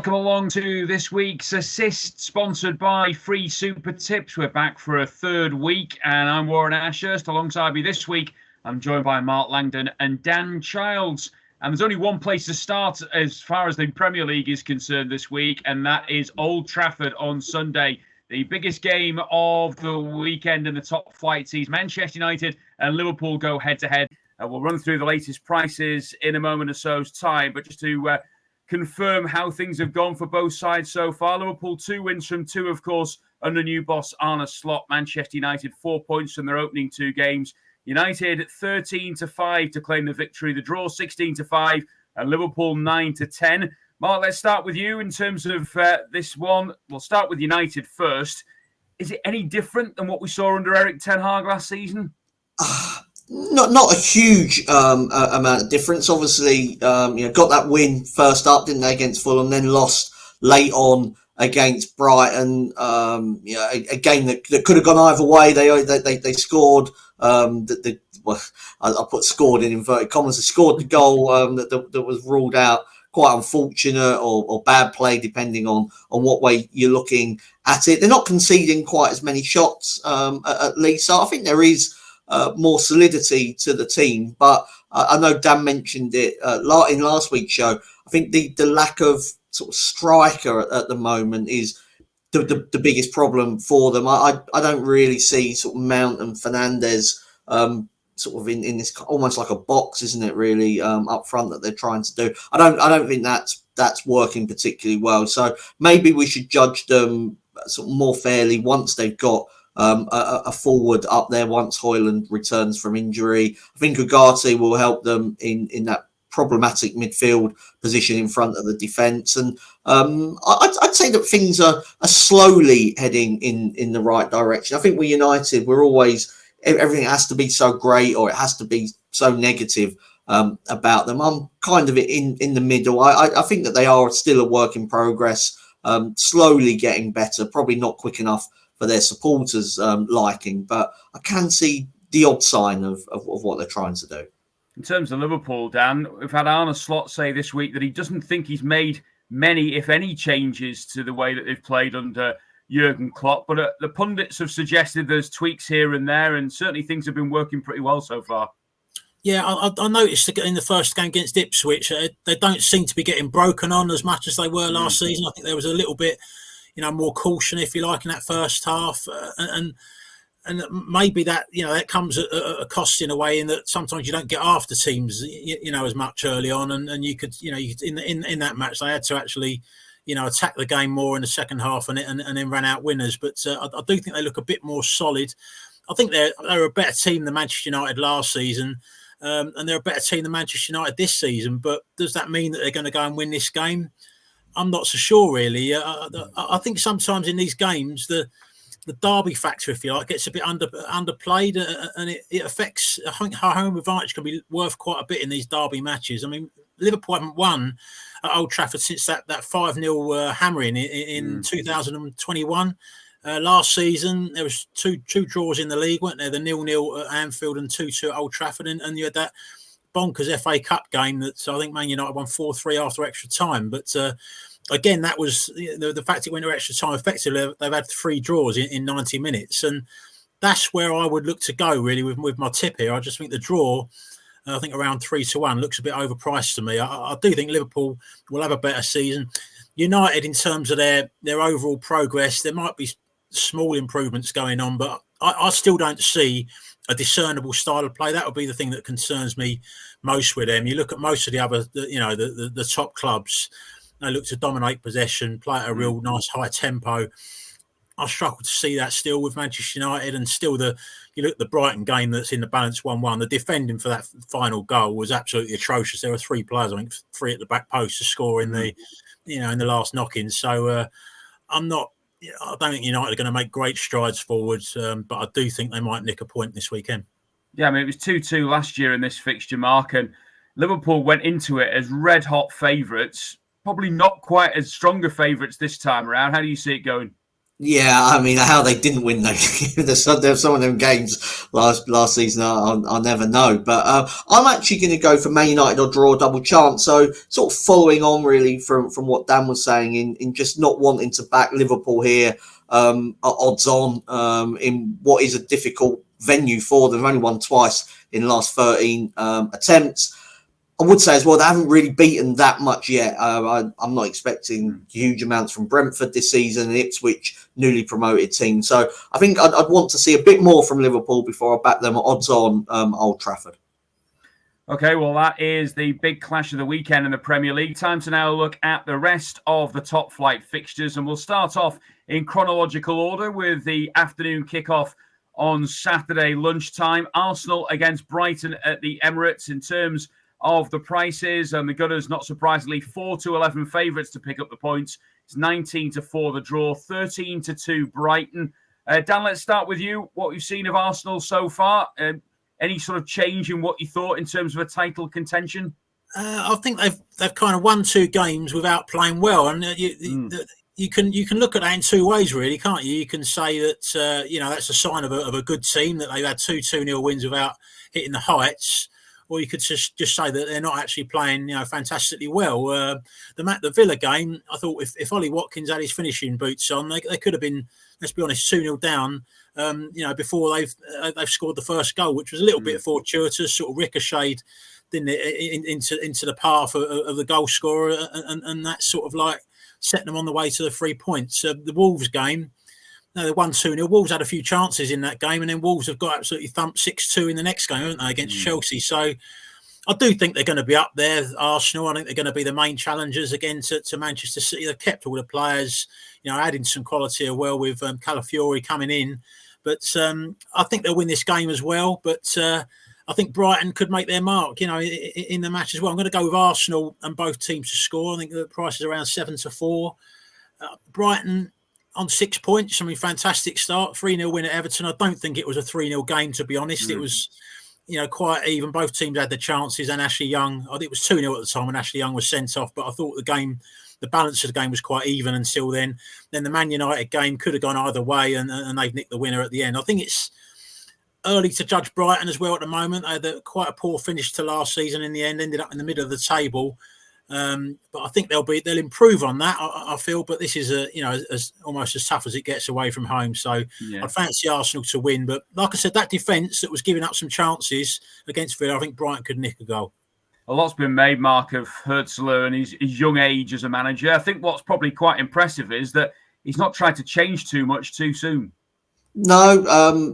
Welcome along to this week's Assist, sponsored by Free Super Tips. We're back for a third week, and I'm Warren Ashurst. Alongside me this week, I'm joined by Mark Langdon and Dan Childs. And there's only one place to start as far as the Premier League is concerned this week, and that is Old Trafford on Sunday. The biggest game of the weekend in the top flight sees Manchester United and Liverpool go head-to-head. We'll run through the latest prices in a moment or so's time, but just to confirm how things have gone for both sides so far. Liverpool 2 wins from 2, of course, under new boss Arne Slot. Manchester United 4 points from their opening 2 games. United 13-5 to claim the victory. The draw 16-5, and Liverpool 9-10. Mark, let's start with you in terms of this one. We'll start with United first. Is it any different than what we saw under Erik ten Hag last season? Not a huge amount of difference. Obviously, got that win first up, didn't they, against Fulham, then lost late on against Brighton. A game that could have gone either way. They scored. I put scored in inverted commas. They scored the goal that was ruled out. Quite unfortunate or bad play, depending on what way you're looking at it. They're not conceding quite as many shots, at least. So I think there is more solidity to the team. But I know Dan mentioned it in last week's show. I think the lack of sort of striker at the moment is the biggest problem for them. I don't really see sort of Mount and Fernandes sort of in this almost like a box, isn't it? Really up front that they're trying to do. I don't think that's working particularly well. So maybe we should judge them sort of more fairly once they've got a forward up there. Once Højlund returns from injury, I think Ugarte will help them in that problematic midfield position in front of the defence. And I'd say that things are slowly heading in the right direction. I think with United, we're always, everything has to be so great or it has to be so negative about them. I'm kind of in the middle. I think that they are still a work in progress, slowly getting better, probably not quick enough for their supporters' liking, but I can see the odd sign of what they're trying to do. In terms of Liverpool, Dan, we've had Arne Slot say this week that he doesn't think he's made many, if any, changes to the way that they've played under Jurgen Klopp, but the pundits have suggested there's tweaks here and there, and certainly things have been working pretty well so far. Yeah, I noticed in the first game against Ipswich, they don't seem to be getting broken on as much as they were last season. I think there was a little bit, more caution, if you like, in that first half, and maybe that that comes at a cost in a way, in that sometimes you don't get after teams, as much early on, and you could, in that match they had to actually, attack the game more in the second half and then ran out winners. But I do think they look a bit more solid. I think they're a better team than Manchester United last season, and they're a better team than Manchester United this season. But does that mean that they're going to go and win this game? I'm not so sure, really. I think sometimes in these games, the derby factor, if you like, gets a bit underplayed, and it affects. I think home advantage can be worth quite a bit in these derby matches. I mean, Liverpool haven't won at Old Trafford since that 5-0 hammering in 2021. Last season, there was two draws in the league, weren't there? The 0-0 at Anfield and 2-2 at Old Trafford, and you had that bonkers FA Cup game that I think Man United won 4-3 after extra time. But again, that was the fact it went to extra time. Effectively, they've had 3 draws in 90 minutes, and that's where I would look to go really with my tip here. I just think the draw, I think around 3-1, looks a bit overpriced to me. I do think Liverpool will have a better season. United, in terms of their overall progress, there might be small improvements going on, but I still don't see a discernible style of play. That would be the thing that concerns me most with them. You look at most of the other, the top clubs, they look to dominate possession, play at a real nice high tempo. I struggle to see that still with Manchester United, and still you look at the Brighton game that's in the balance 1-1. The defending for that final goal was absolutely atrocious. There were 3 players, I think 3 at the back post to score in the last knock-in. So I don't think United are going to make great strides forwards, but I do think they might nick a point this weekend. Yeah, I mean, it was 2-2 last year in this fixture, Mark, and Liverpool went into it as red-hot favourites, probably not quite as stronger favourites this time around. How do you see it going? Yeah, I mean, how they didn't win there's some of them games last season I'll never know. But I'm actually going to go for Man United or draw double chance. So sort of following on really from what Dan was saying in just not wanting to back Liverpool here, odds on in what is a difficult venue for them. They've only won twice in the last 13 attempts. I would say as well, they haven't really beaten that much yet. I'm not expecting huge amounts from Brentford this season, and Ipswich, newly promoted team. So I think I'd want to see a bit more from Liverpool before I back them at odds on Old Trafford. Okay, well, that is the big clash of the weekend in the Premier League. Time to now look at the rest of the top flight fixtures, and we'll start off in chronological order with the afternoon kickoff on Saturday lunchtime. Arsenal against Brighton at the Emirates. In terms of the prices, and the Gunners, not surprisingly, 4-11 favourites to pick up the points. It's 19-4 the draw, 13-2 Brighton. Dan, let's start with you. What we've seen of Arsenal so far, any sort of change in what you thought in terms of a title contention? I think they've kind of won 2 games without playing well, and you can look at that in 2 ways, really, can't you? You can say that that's a sign of a good team, that they've had 2-0 wins without hitting the heights. Or you could just say that they're not actually playing, fantastically well. The Villa game, I thought if Ollie Watkins had his finishing boots on, they could have been, let's be honest, 2-0 down. Before they've scored the first goal, which was a little bit fortuitous, sort of ricocheted, didn't it, into the path of the goal scorer, and that sort of like set them on the way to the 3 points. The Wolves game. No, they won 2-0. Wolves had a few chances in that game, and then Wolves have got absolutely thumped 6-2 in the next game, haven't they, against Chelsea? So I do think they're going to be up there, Arsenal. I think they're going to be the main challengers again to Manchester City. They've kept all the players, adding some quality as well with Calafiori coming in. But I think they'll win this game as well. But I think Brighton could make their mark, in the match as well. I'm going to go with Arsenal and both teams to score. I think the price is around 7-4. Brighton on 6 points. I mean, fantastic start. 3-0 win at Everton. I don't think it was a 3-0 game, to be honest. It was, quite even. Both teams had the chances, and Ashley Young, I think it was 2-0 at the time when Ashley Young was sent off, but I thought the balance of the game was quite even until then. Then the Man United game could have gone either way, and they've nicked the winner at the end. I think it's early to judge Brighton as well at the moment. They had quite a poor finish to last season in the end, ended up in the middle of the table. But I think they'll improve on that. I feel, but this is as almost as tough as it gets away from home. So I'd fancy Arsenal to win. But like I said, that defence that was giving up some chances against Villa, I think Brighton could nick a goal. A lot's been made, Mark, of Hurtzler and his young age as a manager. I think what's probably quite impressive is that he's not tried to change too much too soon. No,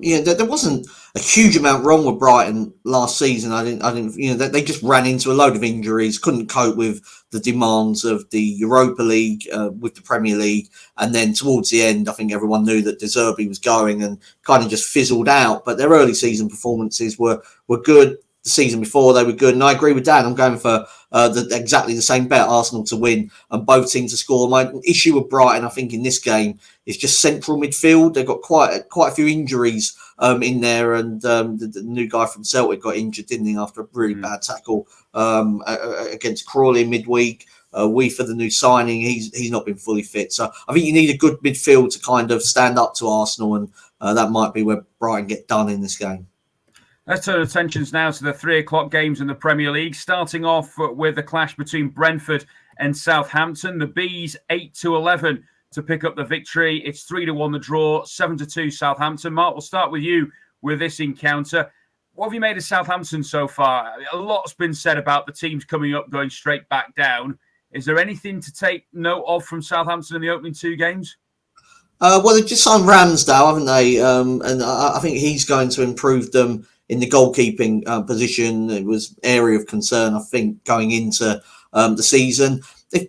there wasn't a huge amount wrong with Brighton last season. I didn't, they just ran into a load of injuries, couldn't cope with the demands of the Europa League, with the Premier League. And then towards the end, I think everyone knew that De Zerbi was going and kind of just fizzled out. But their early season performances were good. The season before, they were good. And I agree with Dan. I'm going for exactly the same bet, Arsenal to win and both teams to score. My issue with Brighton, I think, in this game is just central midfield. They've got quite a few injuries in there. And the new guy from Celtic got injured, didn't he, after a really bad tackle against Crawley midweek. For the new signing, he's not been fully fit. So I think you need a good midfield to kind of stand up to Arsenal. And that might be where Brighton get done in this game. Let's turn attentions now to the 3:00 games in the Premier League, starting off with the clash between Brentford and Southampton. The Bees 8-11 to pick up the victory. It's 3-1 the draw, 7-2 Southampton. Mark, we'll start with you with this encounter. What have you made of Southampton so far? A lot's been said about the teams coming up, going straight back down. Is there anything to take note of from Southampton in the opening 2 games? Well, they've just signed Ramsdale, haven't they? And I think he's going to improve them in the goalkeeping position. It was area of concern, I think, going into the season. They've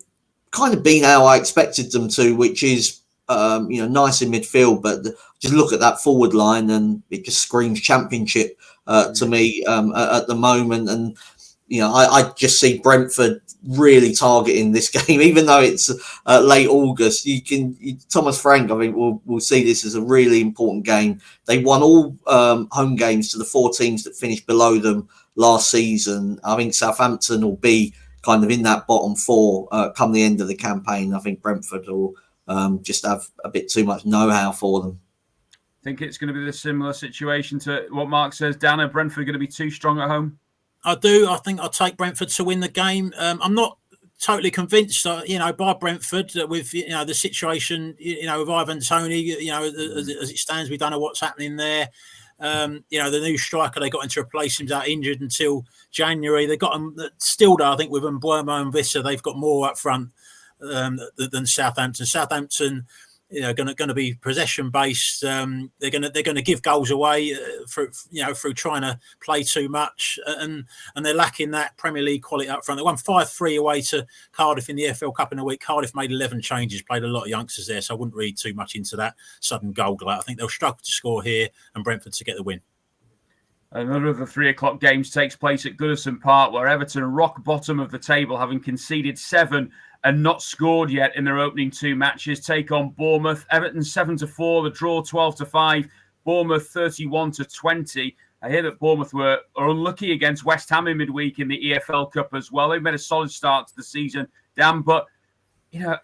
kind of been how I expected them to, which is nice in midfield, but just look at that forward line and it just screams championship to me at the moment. And I just see Brentford really targeting this game, even though it's late August. Thomas Frank, I think, will see this as a really important game. They won all home games to the 4 teams that finished below them last season. I think Southampton will be kind of in that bottom 4 come the end of the campaign. I think Brentford will just have a bit too much know-how for them. Think it's going to be the similar situation to what Mark says. Dan, are Brentford going to be too strong at home? I do. I think I'll take Brentford to win the game. I'm not totally convinced, by Brentford with the situation, with Ivan Toney, as it stands, we don't know what's happening there. The new striker they got in to replace him's out injured until January. They got him still, though. I think with Mbeumo and Vissa, they've got more up front than Southampton. Southampton, going to be possession based. They're going to give goals away through trying to play too much, and they're lacking that Premier League quality up front. They won 5-3 away to Cardiff in the EFL Cup in a week. Cardiff made 11 changes, played a lot of youngsters there, so I wouldn't read too much into that sudden goal glut. I think they'll struggle to score here, and Brentford to get the win. Another of the 3 o'clock games takes place at Goodison Park, where Everton rock bottom of the table, having conceded 7 and not scored yet in their opening 2 matches, take on Bournemouth. Everton 7-4, the draw 12-5, Bournemouth 31-20. I hear that Bournemouth are unlucky against West Ham in midweek in the EFL Cup as well. They've made a solid start to the season, Dan, but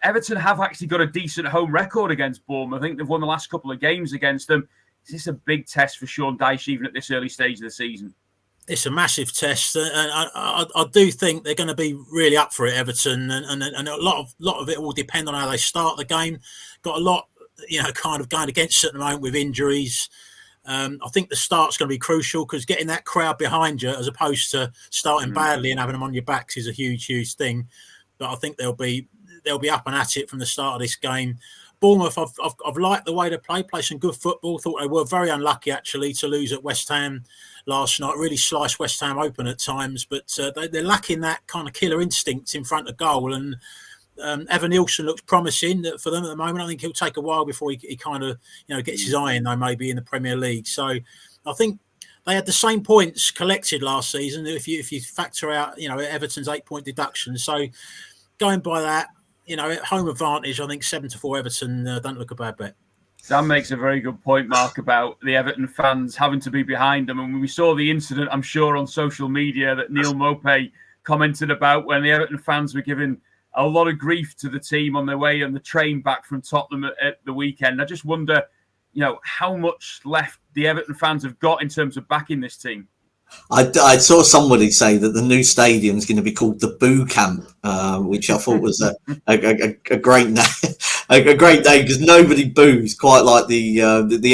Everton have actually got a decent home record against Bournemouth. I think they've won the last couple of games against them. Is this a big test for Sean Dyche even at this early stage of the season? It's a massive test, and I do think they're going to be really up for it, Everton, and a lot of it will depend on how they start the game. Got a lot, kind of going against it at the moment with injuries. I think the start's going to be crucial because getting that crowd behind you, as opposed to starting badly and having them on your backs, is a huge thing. But I think they'll be up and at it from the start of this game. Bournemouth, I've liked the way they play some good football. Thought they were very unlucky, actually, to lose at West Ham last night. Really sliced West Ham open at times, but they're lacking that kind of killer instinct in front of goal. And Evan Nielsen looks promising for them at the moment. I think he'll take a while before he kind of gets his eye in, though, maybe in the Premier League. So I think they had the same points collected last season if you factor out Everton's 8-point deduction. So going by that, home advantage, I think 7-4 Everton don't look a bad bet. Dan makes a very good point, Mark, about the Everton fans having to be behind them. And when we saw the incident, I'm sure, on social media that Neil Mopey commented about when the Everton fans were giving a lot of grief to the team on their way on the train back from Tottenham at the weekend. I just wonder, how much left the Everton fans have got in terms of backing this team. I saw somebody say that the new stadium is going to be called the Boo Camp, which I thought was a great name. A great name because nobody boos quite like the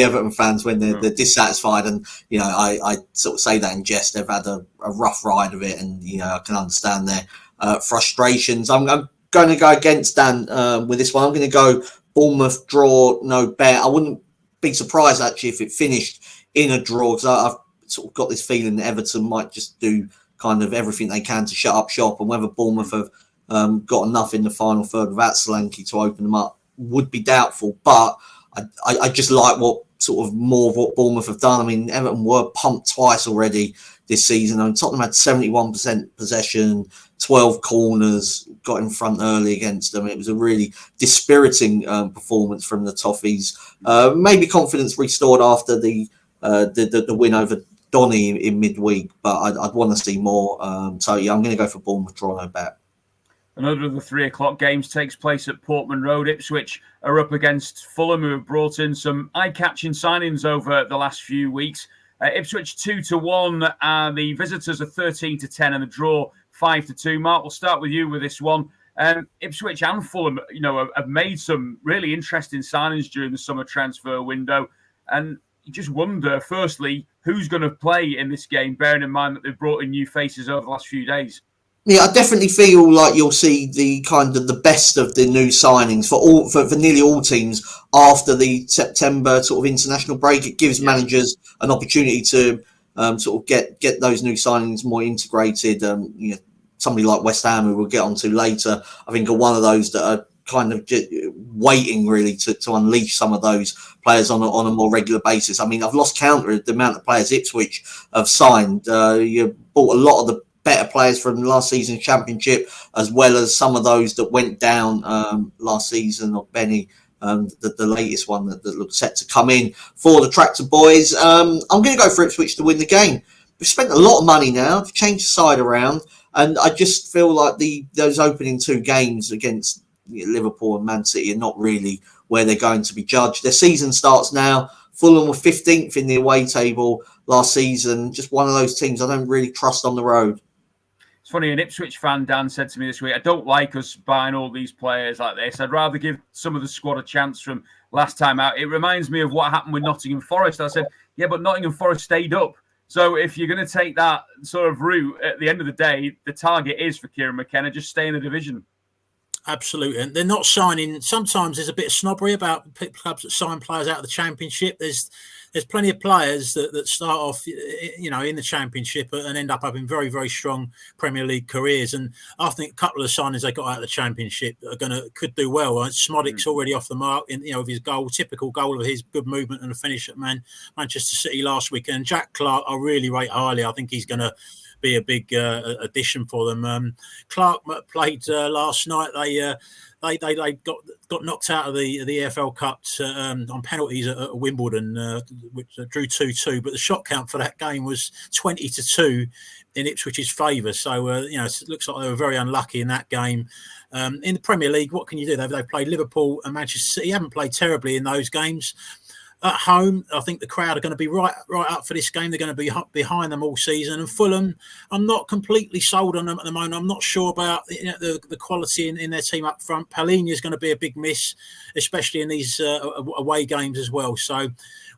Everton fans when they're dissatisfied. And I sort of say that in jest. They've had a rough ride of it, and I can understand their frustrations. I'm going to go against Dan with this one. I'm going to go Bournemouth draw, no bet. I wouldn't be surprised actually if it finished in a draw because I've sort of got this feeling that Everton might just do kind of everything they can to shut up shop, and whether Bournemouth have got enough in the final third without Solanke to open them up would be doubtful. But I just like what Bournemouth have done. I mean, Everton were pumped twice already this season. I mean, Tottenham had 71% possession, 12 corners, got in front early against them. It was a really dispiriting performance from the Toffees. Maybe confidence restored after the win over Donny in midweek, but I'd want to see more. So I'm going to go for Bournemouth draw, no bet. Another of the 3 o'clock games takes place at Portman Road. Ipswich are up against Fulham, who have brought in some eye-catching signings over the last few weeks. Ipswich 2-1, the visitors are 13-10, and the draw 5-2. Mark, we'll start with you with this one. Ipswich and Fulham, have made some really interesting signings during the summer transfer window, and you just wonder, firstly, who's going to play in this game, bearing in mind that they've brought in new faces over the last few days. Yeah, I definitely feel like you'll see the kind of the best of the new signings for nearly all teams after the September sort of international break. It gives managers an opportunity to sort of get those new signings more integrated. Somebody like West Ham, who we'll get onto later, I think are one of those that are kind of waiting really to unleash some of those players on a more regular basis. I mean, I've lost count of the amount of players Ipswich have signed. You bought a lot of the better players from last season's championship, as well as some of those that went down last season, or Benny, the latest one that looks set to come in for the Tractor Boys. I'm going to go for Ipswich to win the game. We've spent a lot of money now to change the side around, and I just feel like those opening 2 games against Liverpool and Man City are not really where they're going to be judged. Their season starts now. Fulham were 15th in the away table last season. Just one of those teams I don't really trust on the road. It's funny, an Ipswich fan, Dan, said to me this week, I don't like us buying all these players like this. I'd rather give some of the squad a chance from last time out. It reminds me of what happened with Nottingham Forest. I said, yeah, but Nottingham Forest stayed up. So if you're going to take that sort of route, at the end of the day, the target is for Kieran McKenna, just stay in the division. Absolutely. And they're not signing. Sometimes there's a bit of snobbery about clubs that sign players out of the Championship. There's plenty of players that start off, in the Championship and end up having very, very strong Premier League careers. And I think a couple of the signings they got out of the Championship could do well. Smodic's already off the mark with his typical goal of his good movement and a finish at Manchester City last week. And Jack Clark, I really rate highly. I think he's going to be a big addition for them. Clark played last night. They got knocked out of the EFL Cup on penalties at Wimbledon, which drew 2-2. But the shot count for that game was 20-2 in Ipswich's favour. So it looks like they were very unlucky in that game. In the Premier League, what can you do? They've played Liverpool and Manchester City. Haven't played terribly in those games. At home, I think the crowd are going to be right up for this game. They're going to be behind them all season. And Fulham, I'm not completely sold on them at the moment. I'm not sure about the quality in their team up front. Palhinha is going to be a big miss, especially in these away games as well. So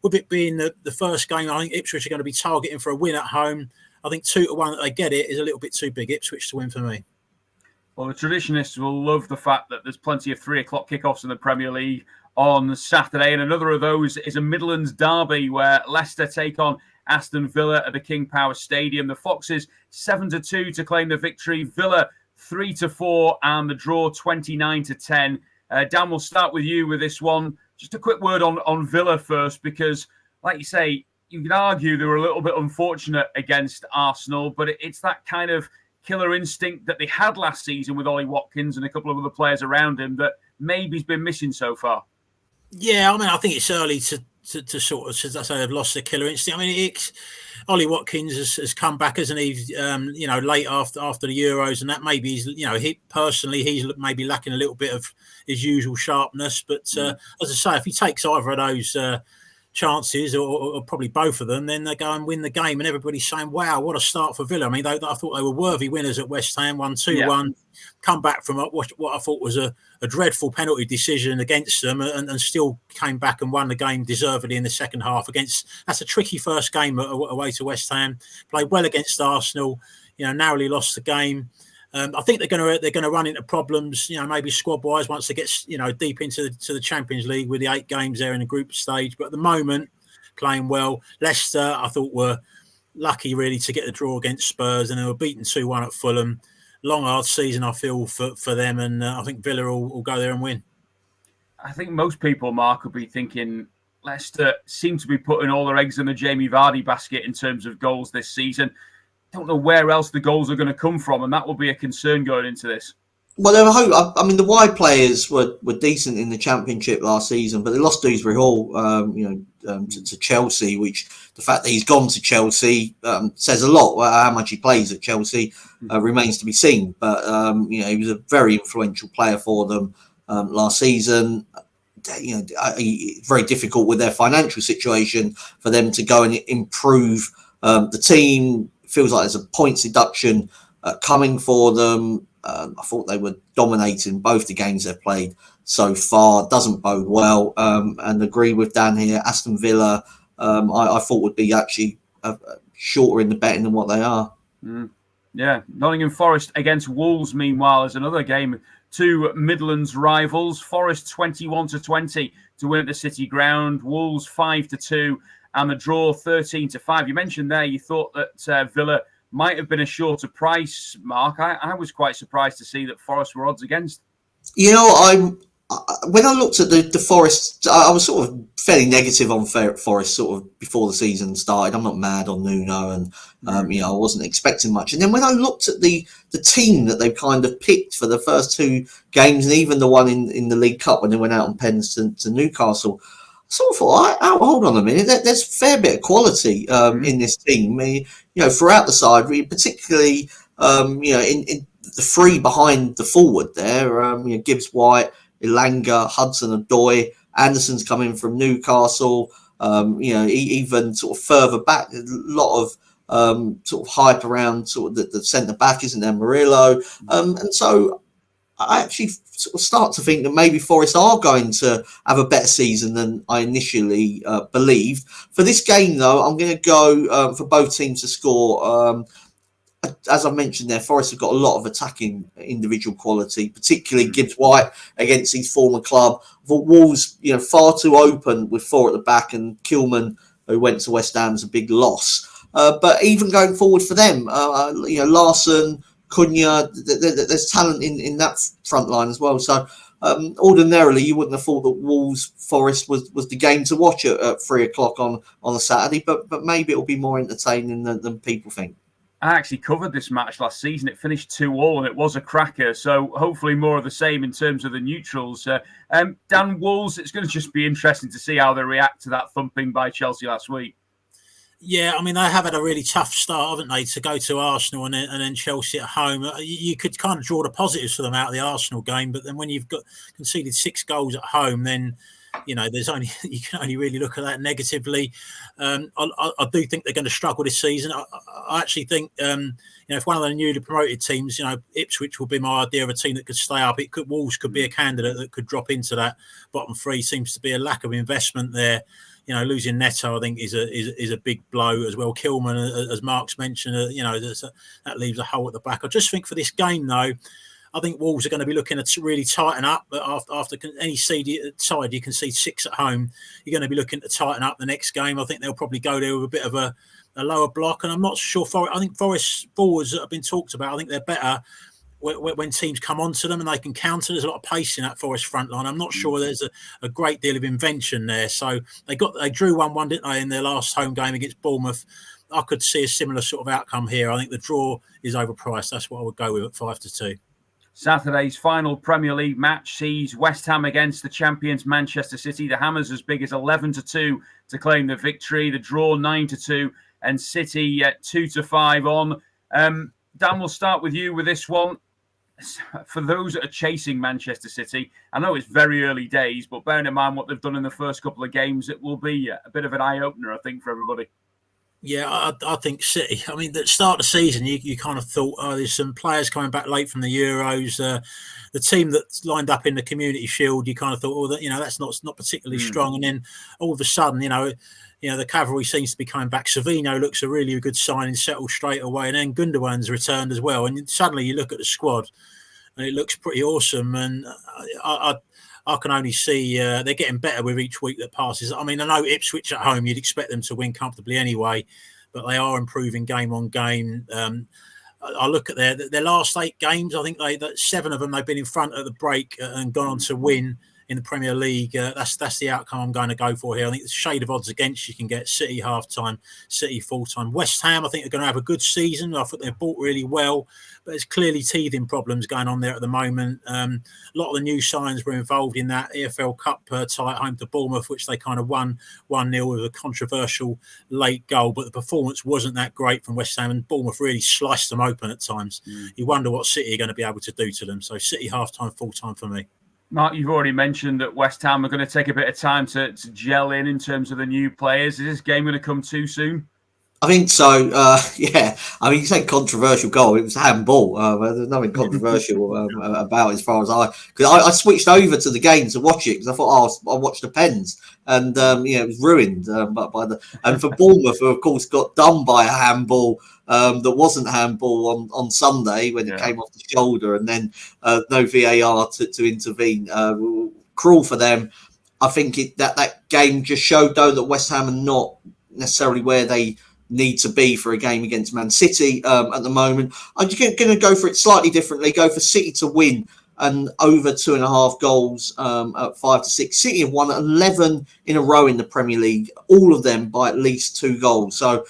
with it being the first game, I think Ipswich are going to be targeting for a win at home. I think 2-1 that they get it is a little bit too big. Ipswich to win for me. Well, the traditionists will love the fact that there's plenty of 3 o'clock kickoffs in the Premier League on Saturday, and another of those is a Midlands derby where Leicester take on Aston Villa at the King Power Stadium. The Foxes 7-2 to claim the victory, Villa 3-4, and the draw 29-10. Dan, we'll start with you with this one. Just a quick word on Villa first, because, like you say, you can argue they were a little bit unfortunate against Arsenal, but it's that kind of killer instinct that they had last season with Ollie Watkins and a couple of other players around him that maybe's been missing so far. Yeah, I think it's early to sort of, as I say, they've lost the killer instinct. Ollie Watkins has come back, hasn't he? Late after the Euros, and that maybe he's maybe lacking a little bit of his usual sharpness. But as I say, if he takes either of those chances, or probably both of them, then they go and win the game, and everybody's saying, "Wow, what a start for Villa!" I thought they were worthy winners at West Ham, 1-2-1. Come back from what I thought was a dreadful penalty decision against them, and still came back and won the game deservedly in the second half. That's a tricky first game away to West Ham. Played well against Arsenal, narrowly lost the game. I think they're going to run into problems, maybe squad wise once they get deep into the Champions League with the 8 games there in the group stage. But at the moment, playing well. Leicester, I thought, were lucky really to get the draw against Spurs, and they were beaten 2-1 at Fulham. Long, hard season, I feel, for them, and I think Villa will go there and win. I think most people, Mark, will be thinking Leicester seem to be putting all their eggs in the Jamie Vardy basket in terms of goals this season. Don't know where else the goals are going to come from, and that will be a concern going into this. Well, the wide players were decent in the Championship last season, but they lost Dewsbury Hall, to Chelsea. Which the fact that he's gone to Chelsea says a lot. How much he plays at Chelsea remains to be seen. But he was a very influential player for them last season. Very difficult with their financial situation for them to go and improve the team. Feels like there's a points deduction coming for them. I thought they were dominating both the games they've played so far. Doesn't bode well. And agree with Dan here. Aston Villa, I thought would be actually shorter in the betting than what they are. Yeah. Nottingham Forest against Wolves, meanwhile, is another game. 2 Midlands rivals. Forest 21-20 to win at the City Ground. Wolves 5-2. And the draw 13-5. You mentioned there you thought that Villa might have been a shorter price, Mark. I was quite surprised to see that Forest were odds against. When I looked at the Forest, I was sort of fairly negative on Forest sort of before the season started. I'm not mad on Nuno, and I wasn't expecting much. And then when I looked at the team that they kind of picked for the first 2 games, and even the one in the League Cup when they went out on pens to Newcastle, I sort of thought, hold on a minute, there's a fair bit of quality in this team. Throughout the side, particularly in the three behind the forward there, Gibbs White, Elanga, Hudson-Odoi, Anderson's coming from Newcastle. Even sort of further back, a lot of sort of hype around sort of the centre back, isn't there, Murillo? And so I actually sort of start to think that maybe Forest are going to have a better season than I initially believed. For this game, though, I'm going to go for both teams to score. As I mentioned there, Forest have got a lot of attacking individual quality, particularly Gibbs White against his former club. But Wolves, far too open with four at the back, and Kilman, who went to West Ham, is a big loss. But even going forward for them, Larson, Cunha, there's talent in that front line as well. So ordinarily, you wouldn't have thought that Wolves Forest was the game to watch at 3:00 on a Saturday, but maybe it'll be more entertaining than people think. I actually covered this match last season. It finished 2-2 and it was a cracker. So hopefully more of the same in terms of the neutrals. Dan, Wolves, it's going to just be interesting to see how they react to that thumping by Chelsea last week. Yeah, I mean, they have had a really tough start, haven't they, to go to Arsenal and then Chelsea at home. You could kind of draw the positives for them out of the Arsenal game, but then when you've got conceded 6 goals at home, then you can only really look at that negatively. I do think they're going to struggle this season. I actually think if one of the newly promoted teams, Ipswich will be my idea of a team that could stay up. Wolves could be a candidate that could drop into that bottom 3. Seems to be a lack of investment there. Losing Neto, I think, is a big blow as well. Kilman, as Mark's mentioned, that leaves a hole at the back. I just think for this game, though, I think Wolves are going to be looking to really tighten up. But after any side you can see 6 at home, you're going to be looking to tighten up the next game. I think they'll probably go there with a bit of a lower block. And I'm not sure. I think Forest forwards that have been talked about, I think they're better when teams come onto them and they can counter. There's a lot of pace in that Forest front line. I'm not sure there's a great deal of invention there. So they drew 1-1, didn't they, in their last home game against Bournemouth. I could see a similar sort of outcome here. I think the draw is overpriced. That's what I would go with at 5-2. Saturday's final Premier League match sees West Ham against the champions Manchester City. The Hammers as big as 11-2 to claim the victory. The draw 9-2 and City at 2-5 on. Dan, we'll start with you with this one. For those that are chasing Manchester City, I know it's very early days, but bearing in mind what they've done in the first couple of games, it will be a bit of an eye-opener, I think, for everybody. Yeah, I think City. I mean, at the start of the season, you kind of thought, there's some players coming back late from the Euros. The team that's lined up in the Community Shield, you kind of thought, that's not particularly strong. And then all of a sudden, the cavalry seems to be coming back. Savino looks a really good signing, settled straight away. And then Gundogan's returned as well. And suddenly you look at the squad and it looks pretty awesome. And I can only see they're getting better with each week that passes. I mean, I know Ipswich at home, you'd expect them to win comfortably anyway, but they are improving game on game. I look at their last 8 games. I think 7 of them they've been in front at the break and gone on to win in the Premier League. That's the outcome I'm going to go for here. I think the shade of odds against you can get City half-time, City full-time. West Ham, I think, are going to have a good season. I think they've bought really well, but there's clearly teething problems going on there at the moment. A lot of the new signs were involved in that EFL Cup tie at home to Bournemouth, which they kind of won 1-0 with a controversial late goal, but the performance wasn't that great from West Ham, and Bournemouth really sliced them open at times. You wonder what City are going to be able to do to them. So City half-time, full-time for me. Mark, you've already mentioned that West Ham are going to take a bit of time to gel in terms of the new players. Is this game going to come too soon? I think so. Yeah. I mean, you say controversial goal. It was handball. There's nothing controversial about it as far as because I switched over to the game to watch it because I thought, I'll watch the Pens, and it was ruined and for Bournemouth, who of course got done by a handball that wasn't handball on Sunday when it came off the shoulder, and then no VAR to intervene. Cruel for them. I think that game just showed though that West Ham are not necessarily where they need to be for a game against Man City at the moment. I'm just going to go for it slightly differently. Go for City to win and over 2.5 goals at 5-6. City have won 11 in a row in the Premier League, all of them by at least 2 goals. So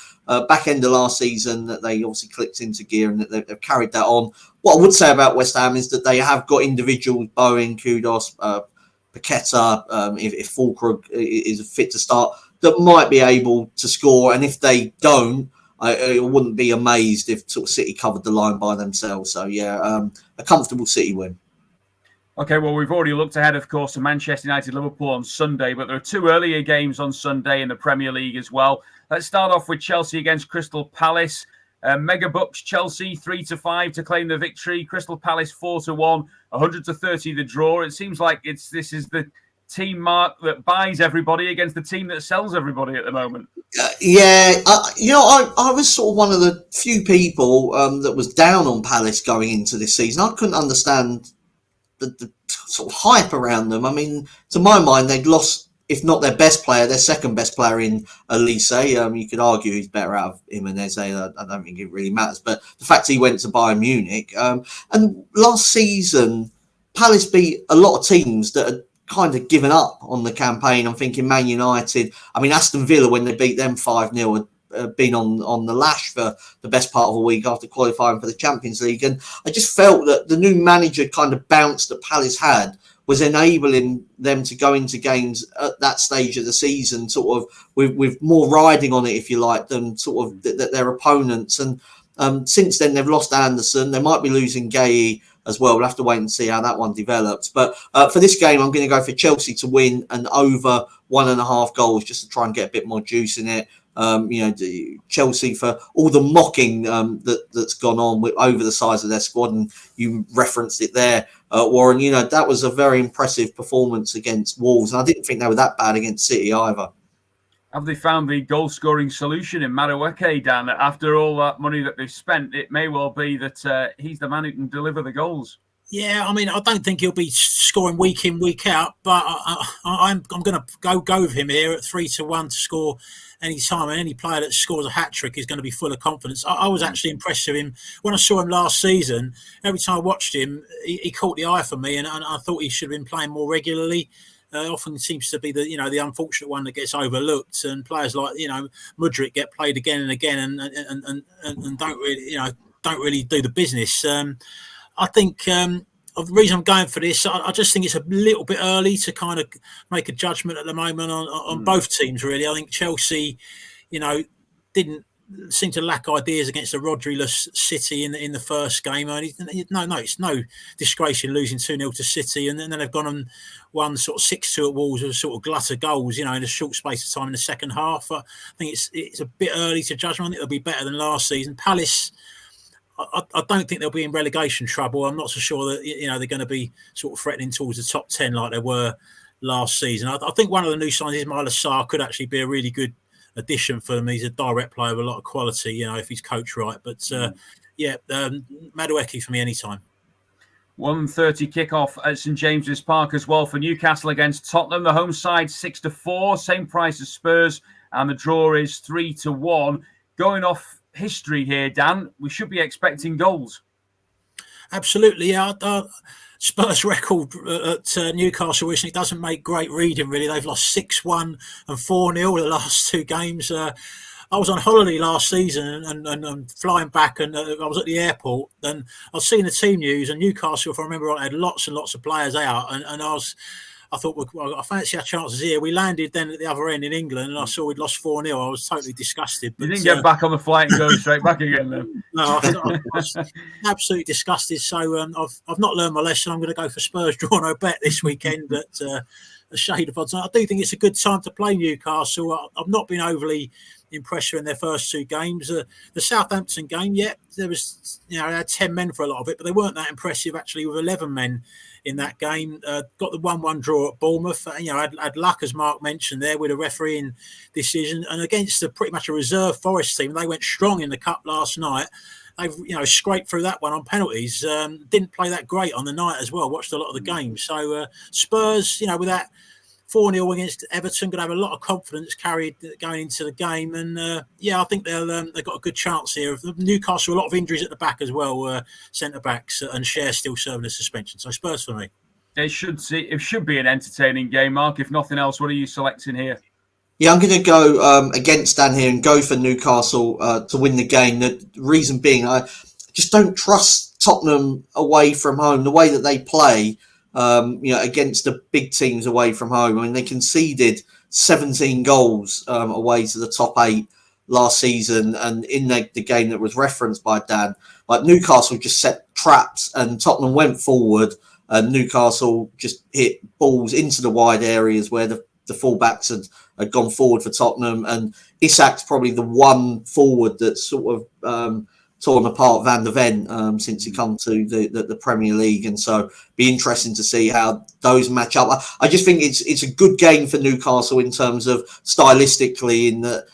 back end of last season, that they obviously clicked into gear and that they've carried that on. What I would say about West Ham is that they have got individuals, Bowen, Kudos, Paqueta, if Fulkrug is fit to start, that might be able to score. And if they don't, I wouldn't be amazed if sort of City covered the line by themselves. So yeah, a comfortable City win. Okay, well, we've already looked ahead, of course, to Manchester United Liverpool on Sunday, but there are two earlier games on Sunday in the Premier League as well. Let's start off with Chelsea against Crystal Palace. Mega Bucks Chelsea 3-5 to claim the victory. Crystal Palace 4-1, 100-30 the draw. It seems like this is the team, Mark, that buys everybody against the team that sells everybody at the moment. I was sort of one of the few people that was down on Palace going into this season. I couldn't understand the sort of hype around them. I mean, to my mind, they'd lost, if not their best player, their second best player in Elise. You could argue he's better out of Jimenez. I don't think it really matters. But the fact he went to Bayern Munich. And last season, Palace beat a lot of teams that had kind of given up on the campaign. I'm thinking Man United. I mean, Aston Villa, when they beat them 5-0, had been on the lash for the best part of a week after qualifying for the Champions League. And I just felt that the new manager kind of bounce that Palace had was enabling them to go into games at that stage of the season, sort of with more riding on it, if you like, than sort of their opponents. And since then, they've lost Anderson. They might be losing Gay as well. We'll have to wait and see how that one develops. But for this game, I'm going to go for Chelsea to win and over 1.5 goals, just to try and get a bit more juice in it. Chelsea, for all the mocking that's gone on over the size of their squad, and you referenced it there, Warren. That was a very impressive performance against Wolves, and I didn't think they were that bad against City either. Have they found the goal-scoring solution in Madueke, Dan? After all that money that they've spent, it may well be that he's the man who can deliver the goals. Yeah, I mean, I don't think he'll be scoring week in, week out, but I'm going to go with him here at 3-1 to score any time. And any player that scores a hat-trick is going to be full of confidence. I was actually impressed with him. When I saw him last season, every time I watched him, he caught the eye for me, and I thought he should have been playing more regularly. Often seems to be the unfortunate one that gets overlooked, and players like Mudryk get played again and again, and don't really do the business. I think the reason I'm going for this, I just think it's a little bit early to kind of make a judgment at the moment on both teams. Really, I think Chelsea, didn't seem to lack ideas against a Rodri-less City in the first game. It's no disgrace in losing 2-0 to City, and then they've gone and won sort of 6-2 at Wolves with a sort of glut of goals, in a short space of time in the second half. I think it's a bit early to judge. I think they'll be better than last season. Palace, I don't think they'll be in relegation trouble. I'm not so sure that they're going to be sort of threatening towards the top 10 like they were last season. I think one of the new signs, Ismail Assar, could actually be a really good addition for them. He's a direct player with a lot of quality, if he's coached right. But Madueke for me anytime. 1:30 kickoff at St James's Park as well for Newcastle against Tottenham. The home side 6-4, same price as Spurs, and the draw is 3-1. Going off history here, Dan, we should be expecting goals. Absolutely, yeah. Spurs' record at Newcastle recently doesn't make great reading, really. They've lost 6-1 and 4-0 the last two games. I was on holiday last season and flying back, and I was at the airport, and I was seeing the team news, and Newcastle, if I remember right, had lots and lots of players out, and I thought, well, I fancy our chances here. We landed then at the other end in England, and I saw we'd lost 4-0. I was totally disgusted. But, you didn't get back on the flight and go straight back again, then? No, I was absolutely disgusted. So I've not learned my lesson. I'm going to go for Spurs draw no bet this weekend, but a shade of odds. I do think it's a good time to play Newcastle. I've not been overly impressed in their first two games. The Southampton game, there was, they had 10 men for a lot of it, but they weren't that impressive actually with 11 men in that game. Got the 1-1 draw at Bournemouth. Had luck, as Mark mentioned there, with a refereeing decision, and against pretty much a reserve Forest team. They went strong in the cup last night. They've scraped through that one on penalties. Didn't play that great on the night as well. Watched a lot of the games. So Spurs, with that 4-0 against Everton, going to have a lot of confidence carried going into the game. And I think they've got a good chance here. Newcastle, a lot of injuries at the back as well, centre backs, and Cher still serving a suspension. So Spurs for me. It should be an entertaining game, Mark. If nothing else, what are you selecting here? Yeah, I'm going to go against Dan here and go for Newcastle to win the game. The reason being, I just don't trust Tottenham away from home. The way that they play, against the big teams away from home. I mean, they conceded 17 goals away to the top 8 last season, and in the game that was referenced by Dan, like Newcastle just set traps and Tottenham went forward and Newcastle just hit balls into the wide areas where the fullbacks had gone forward for Tottenham, and Isak's probably the one forward that's sort of torn apart Van der Ven since he come to the Premier League, and so be interesting to see how those match up. I just think it's a good game for Newcastle in terms of stylistically, in that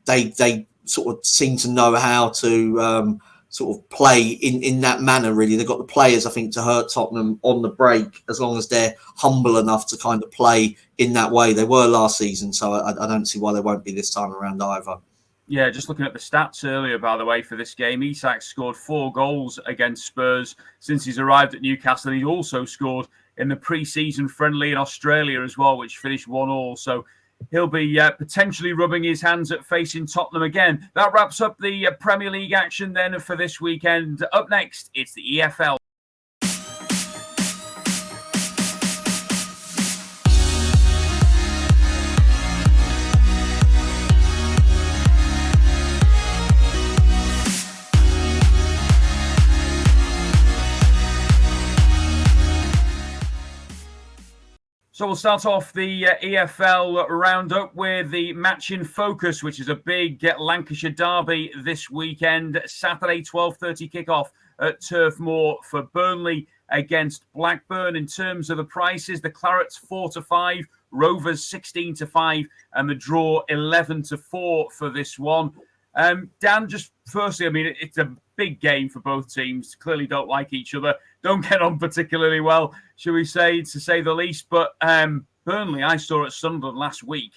they sort of seem to know how to sort of play in that manner. Really, they've got the players, I think, to hurt Tottenham on the break, as long as they're humble enough to kind of play in that way. They were last season, so I don't see why they won't be this time around either. Yeah, just looking at the stats earlier, by the way, for this game, Isak scored 4 goals against Spurs since he's arrived at Newcastle. He also scored in the pre-season friendly in Australia as well, which finished 1-1. So he'll be potentially rubbing his hands at facing Tottenham again. That wraps up the Premier League action then for this weekend. Up next, it's the EFL. So we'll start off the EFL roundup with the Match In Focus, which is a big Lancashire derby this weekend. Saturday, 12:30 kickoff at Turf Moor for Burnley against Blackburn. In terms of the prices, the Clarets 4-5, Rovers 16-5, and the draw 11-4 for this one. Dan, just firstly, I mean, it's a big game for both teams. Clearly don't like each other, don't get on particularly well, shall we say, to say the least. But Burnley, I saw at Sunderland last week,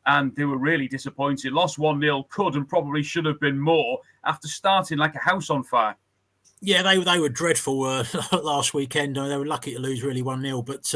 and they were really disappointed. Lost 1-0, could and probably should have been more, after starting like a house on fire. Yeah, they were dreadful last weekend. They were lucky to lose really 1-0, but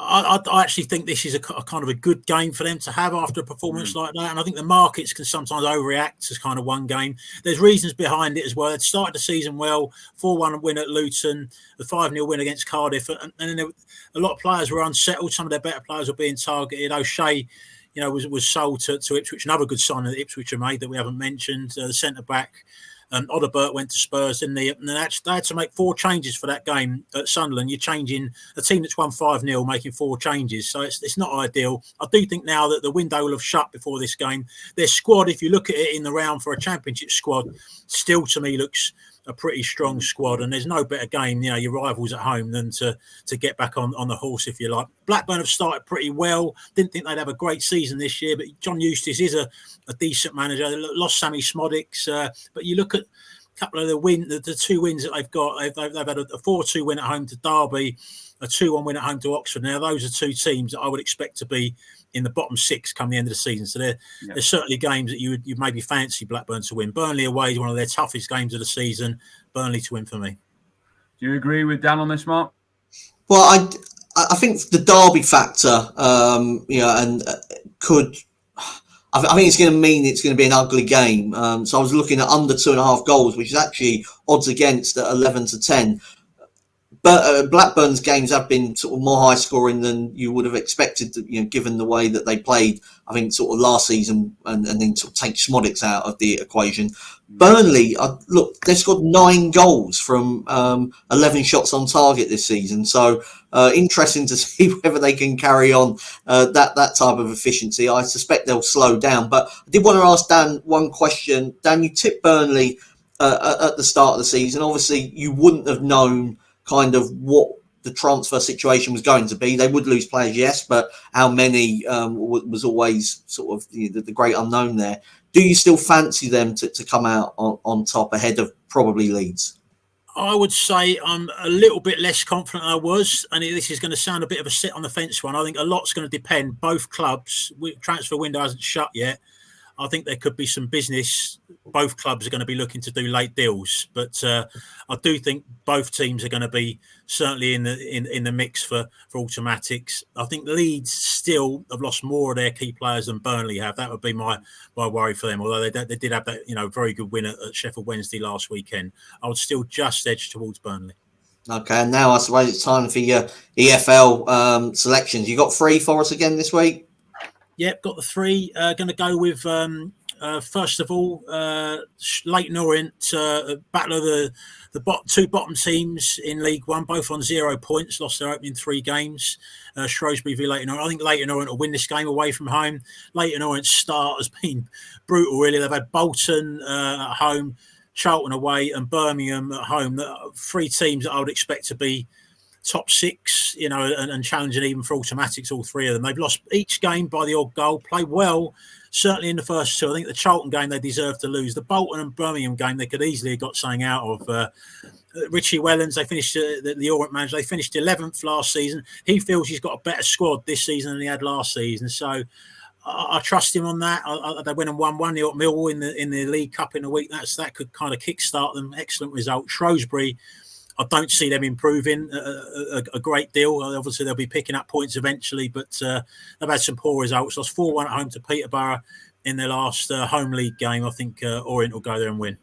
I actually think this is a kind of a good game for them to have after a performance like that. And I think the markets can sometimes overreact as kind of one game. There's reasons behind it as well. They started the season well, 4-1 win at Luton, the 5-0 win against Cardiff. And then a lot of players were unsettled. Some of their better players were being targeted. O'Shea, was sold to Ipswich. Another good sign that Ipswich have made that we haven't mentioned. The centre-back, Odderbert, went to Spurs, didn't he? And they had to make 4 changes for that game at Sunderland. You're changing a team that's won 5-0, making 4 changes. So it's not ideal. I do think now that the window will have shut before this game. Their squad, if you look at it in the round for a championship squad, still to me looks a pretty strong squad, and there's no better game, your rivals at home, than to get back on the horse, if you like. Blackburn have started pretty well. Didn't think they'd have a great season this year, but John Eustace is a decent manager. They lost Sammy Smodics, but you look at a couple of the 2 wins that they've got. They've had a 4-2 win at home to Derby, a 2-1 win at home to Oxford. Now, those are 2 teams that I would expect to be in the bottom 6 come the end of the season. So there's certainly games that you maybe fancy Blackburn to win. Burnley away is one of their toughest games of the season. Burnley to win for me. Do you agree with Dan on this, Mark? Well, I think the derby factor, and could. I think it's going to mean it's going to be an ugly game. So I was looking at under 2.5 goals, which is actually odds against at 11-10. But Blackburn's games have been sort of more high scoring than you would have expected, given the way that they played, I think, sort of last season, and then sort of take Smodics out of the equation. Burnley, look, they've scored 9 goals from 11 shots on target this season. So interesting to see whether they can carry on that type of efficiency. I suspect they'll slow down. But I did want to ask Dan one question. Dan, you tipped Burnley at the start of the season. Obviously, you wouldn't have known kind of what the transfer situation was going to be. They would lose players, yes, but how many was always sort of the great unknown there. Do you still fancy them to come out on top ahead of probably Leeds? I would say I'm a little bit less confident than I was, and this is going to sound a bit of a sit on the fence one. I think a lot's going to depend. Both clubs, transfer window hasn't shut yet. I think there could be some business. Both clubs are going to be looking to do late deals, but I do think both teams are going to be certainly in the mix for automatics. I think Leeds still have lost more of their key players than Burnley have. That would be my worry for them. Although they did have that very good win at Sheffield Wednesday last weekend, I would still just edge towards Burnley. Okay, and now I suppose it's time for your EFL selections. You got 3 for us again this week? Yep, got the 3. Going to go with First of all, Leyton Orient, battle of the two bottom teams in League One, both on 0 points, lost their opening 3 games. Shrewsbury v Leyton Orient. I think Leyton Orient will win this game away from home. Leyton Orient's start has been brutal, really. They've had Bolton at home, Charlton away, and Birmingham at home. 3 teams that I would expect to be top 6, and challenging even for automatics, all 3 of them. They've lost each game by the odd goal, played well, certainly in the first 2. I think the Charlton game they deserved to lose. The Bolton and Birmingham game they could easily have got something out of. Richie Wellens, they finished the Orient manager. They finished 11th last season. He feels he's got a better squad this season than he had last season. So I trust him on that. They went and won 1-0 at Millwall in the League Cup in a week. That could kind of kickstart them. Excellent result. Shrewsbury, I don't see them improving a great deal. Obviously, they'll be picking up points eventually, but they've had some poor results. Lost 4-1 at home to Peterborough in their last home league game. I think Orient will go there and win.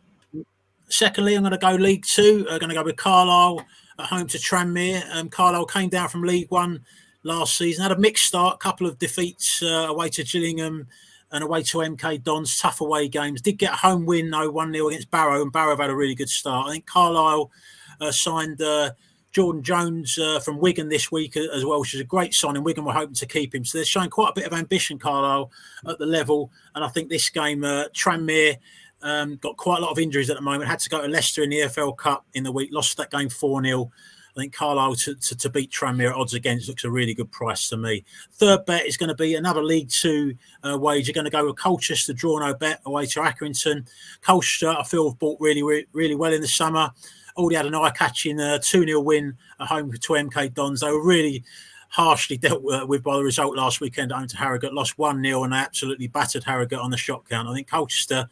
Secondly, I'm going to go League Two. I'm going to go with Carlisle at home to Tranmere. Carlisle came down from League One last season. Had a mixed start, couple of defeats away to Gillingham and away to MK Dons. Tough away games. Did get a home win, though, 1-0 against Barrow, and Barrow have had a really good start. I think Carlisle signed Jordan Jones from Wigan this week as well, which is a great signing. Wigan were hoping to keep him. So they're showing quite a bit of ambition, Carlisle, at the level. And I think this game, Tranmere, got quite a lot of injuries at the moment. Had to go to Leicester in the EFL Cup in the week. Lost that game 4-0. I think Carlisle to beat Tranmere at odds against looks a really good price to me. Third bet is going to be another League Two wager. Going to go with Colchester, draw no bet, away to Accrington. Colchester, I feel, have bought really, really well in the summer. Already had an eye-catching 2-0 win at home to MK Dons. They were really harshly dealt with by the result last weekend at home to Harrogate. Lost 1-0 and they absolutely battered Harrogate on the shot count. I think Colchester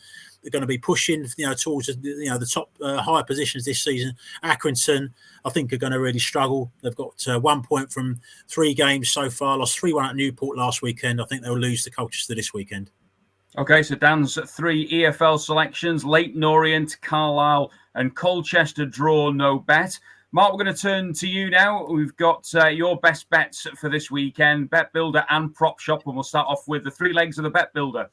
are going to be pushing, towards the top higher positions this season. Accrington, I think, are going to really struggle. They've got 1 point from 3 games so far. Lost 3-1 at Newport last weekend. I think they'll lose to Colchester this weekend. Okay, so Dan's 3 EFL selections: Leyton Orient, Carlisle, and Colchester draw no bet. Mark, we're going to turn to you now. We've got your best bets for this weekend, Bet Builder and Prop Shop, and we'll start off with the 3 legs of the Bet Builder.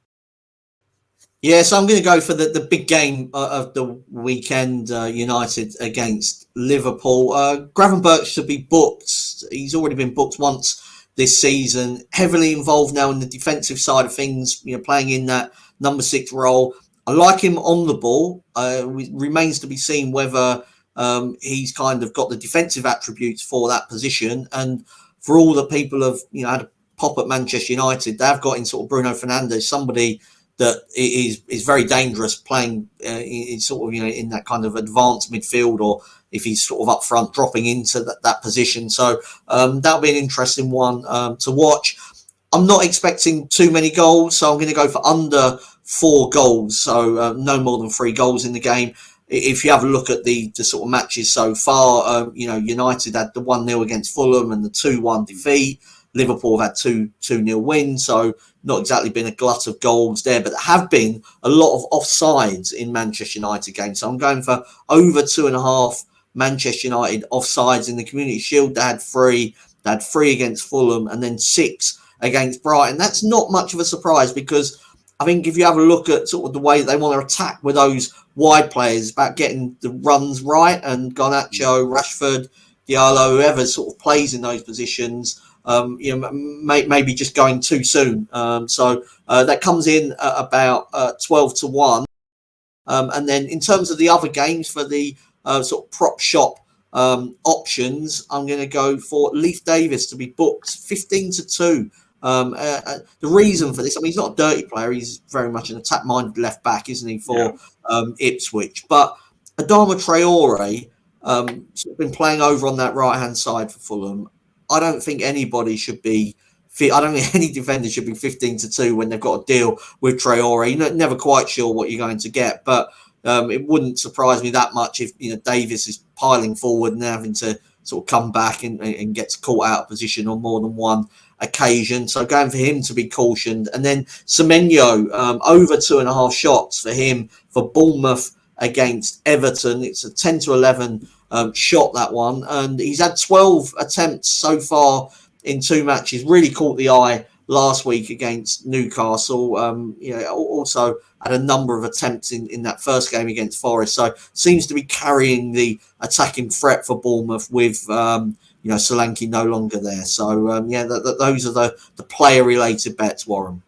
Yeah, so I'm going to go for the big game of the weekend, United against Liverpool. Gravenberch should be booked. He's already been booked once this season. Heavily involved now in the defensive side of things, playing in that number 6 role. I like him on the ball. Remains to be seen whether he's kind of got the defensive attributes for that position. And for all the people have had a pop at Manchester United, they've got in sort of Bruno Fernandes, somebody that is very dangerous playing in sort of in that kind of advanced midfield, or if he's sort of up front dropping into that position. So that'll be an interesting one to watch. I'm not expecting too many goals, so I'm going to go for under 4 goals, so no more than 3 goals in the game. If you have a look at the sort of matches so far, United had the 1-0 against Fulham and the 2-1 defeat. Liverpool have had 2-0 wins, so not exactly been a glut of goals there, but there have been a lot of offsides in Manchester United games. So I'm going for over 2.5 Manchester United offsides in the Community Shield. They had 3. They had 3 against Fulham and then 6 against Brighton. That's not much of a surprise, because I think if you have a look at sort of the way they want to attack with those wide players, about getting the runs right, and Garnacho, Rashford, Diallo, whoever sort of plays in those positions, maybe just going too soon. So that comes in at about 12-1. And then in terms of the other games for the sort of prop shop options, I'm going to go for Leif Davis to be booked 15-2. The reason for this, I mean, he's not a dirty player. He's very much an attack-minded left back, isn't he, for Ipswich? But Adama Traore sort of been playing over on that right-hand side for Fulham. I don't think anybody should be. I don't think any defender should be 15-2 when they've got a deal with Traore. You're never quite sure what you're going to get, but it wouldn't surprise me that much if Davis is piling forward and having to sort of come back and gets caught out of position on more than one occasion. So going for him to be cautioned. And then Semenyo, over 2.5 shots for him for Bournemouth against Everton. It's a 10-11 shot, that one. And he's had 12 attempts so far in 2 matches. Really caught the eye last week against Newcastle. Also had a number of attempts in that first game against Forest. So seems to be carrying the attacking threat for Bournemouth with Solanke no longer there. So those are the player-related bets, Warren.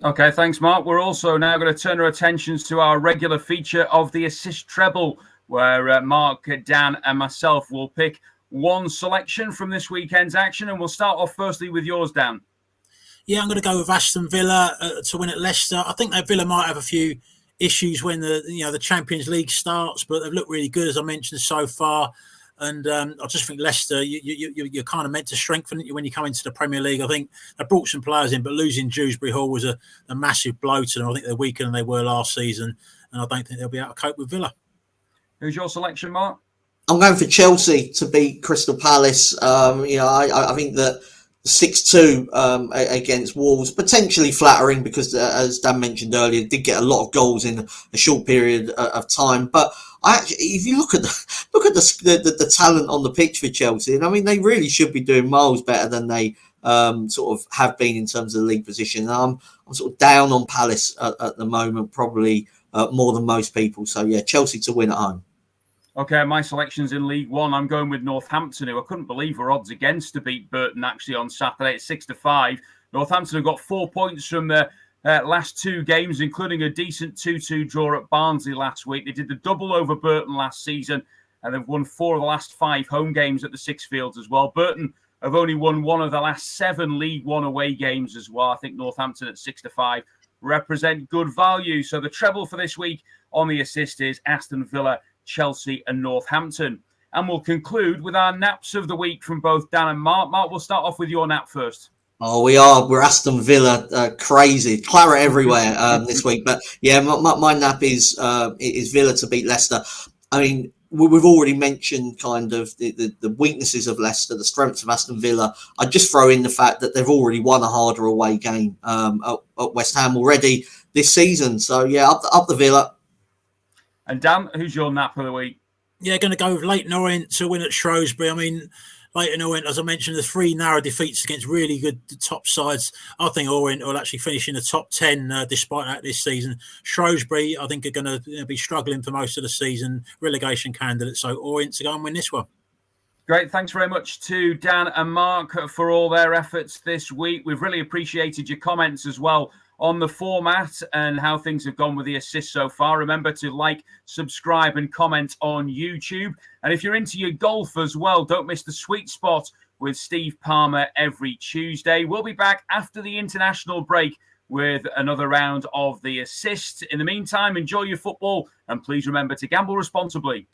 Okay, thanks, Mark. We're also now going to turn our attentions to our regular feature of the Assist Treble, where Mark, Dan and myself will pick one selection from this weekend's action. And we'll start off firstly with yours, Dan. Yeah, I'm going to go with Aston Villa to win at Leicester. I think that Villa might have a few issues when the Champions League starts, but they've looked really good, as I mentioned, so far. And I just think Leicester, you're kind of meant to strengthen it when you come into the Premier League. I think they brought some players in, but losing Dewsbury Hall was a massive blow to them. I think they're weaker than they were last season, and I don't think they'll be able to cope with Villa. Who's your selection, Mark? I'm going for Chelsea to beat Crystal Palace. I think that 6-2 against Wolves, potentially flattering because, as Dan mentioned earlier, did get a lot of goals in a short period of time. But if you look at the talent on the pitch for Chelsea, and I mean they really should be doing miles better than they sort of have been in terms of the league position. I'm sort of down on Palace at the moment, probably more than most people. So yeah, Chelsea to win at home. Okay, my selection's in League One. I'm going with Northampton, who I couldn't believe were odds against to beat Burton actually on Saturday at 6-5. Northampton have got 4 points from their last 2 games, including a decent 2-2 draw at Barnsley last week. They did the double over Burton last season, and they've won 4 of the last 5 home games at the Sixfields as well. Burton have only won 1 of the last 7 League One away games as well. I think Northampton at 6-5 represent good value. So the treble for this week on the Assist is Aston Villa, Chelsea and Northampton. And we'll conclude with our naps of the week from both Dan and Mark. Mark, we'll start off with your nap first. Oh, we're Aston Villa crazy, claret everywhere this week. But yeah, my nap is Villa to beat Leicester. I mean, we've already mentioned kind of the weaknesses of Leicester, the strengths of Aston Villa. I'd just throw in the fact that they've already won a harder away game at West Ham already this season. So yeah, up the Villa. And Dan, who's your nap of the week? Yeah, going to go with Leyton Orient to win at Shrewsbury. I mean, Leyton Orient, as I mentioned, the 3 narrow defeats against really good top sides. I think Orient will actually finish in the top 10 despite that this season. Shrewsbury, I think, are going to be struggling for most of the season, relegation candidates. So Orient to go and win this one. Great. Thanks very much to Dan and Mark for all their efforts this week. We've really appreciated your comments as well on the format and how things have gone with the assist so far. Remember to like, subscribe and comment on YouTube. And if you're into your golf as well, don't miss the Sweet Spot with Steve Palmer every Tuesday. We'll be back after the international break with another round of the assist. In the meantime, enjoy your football and please remember to gamble responsibly.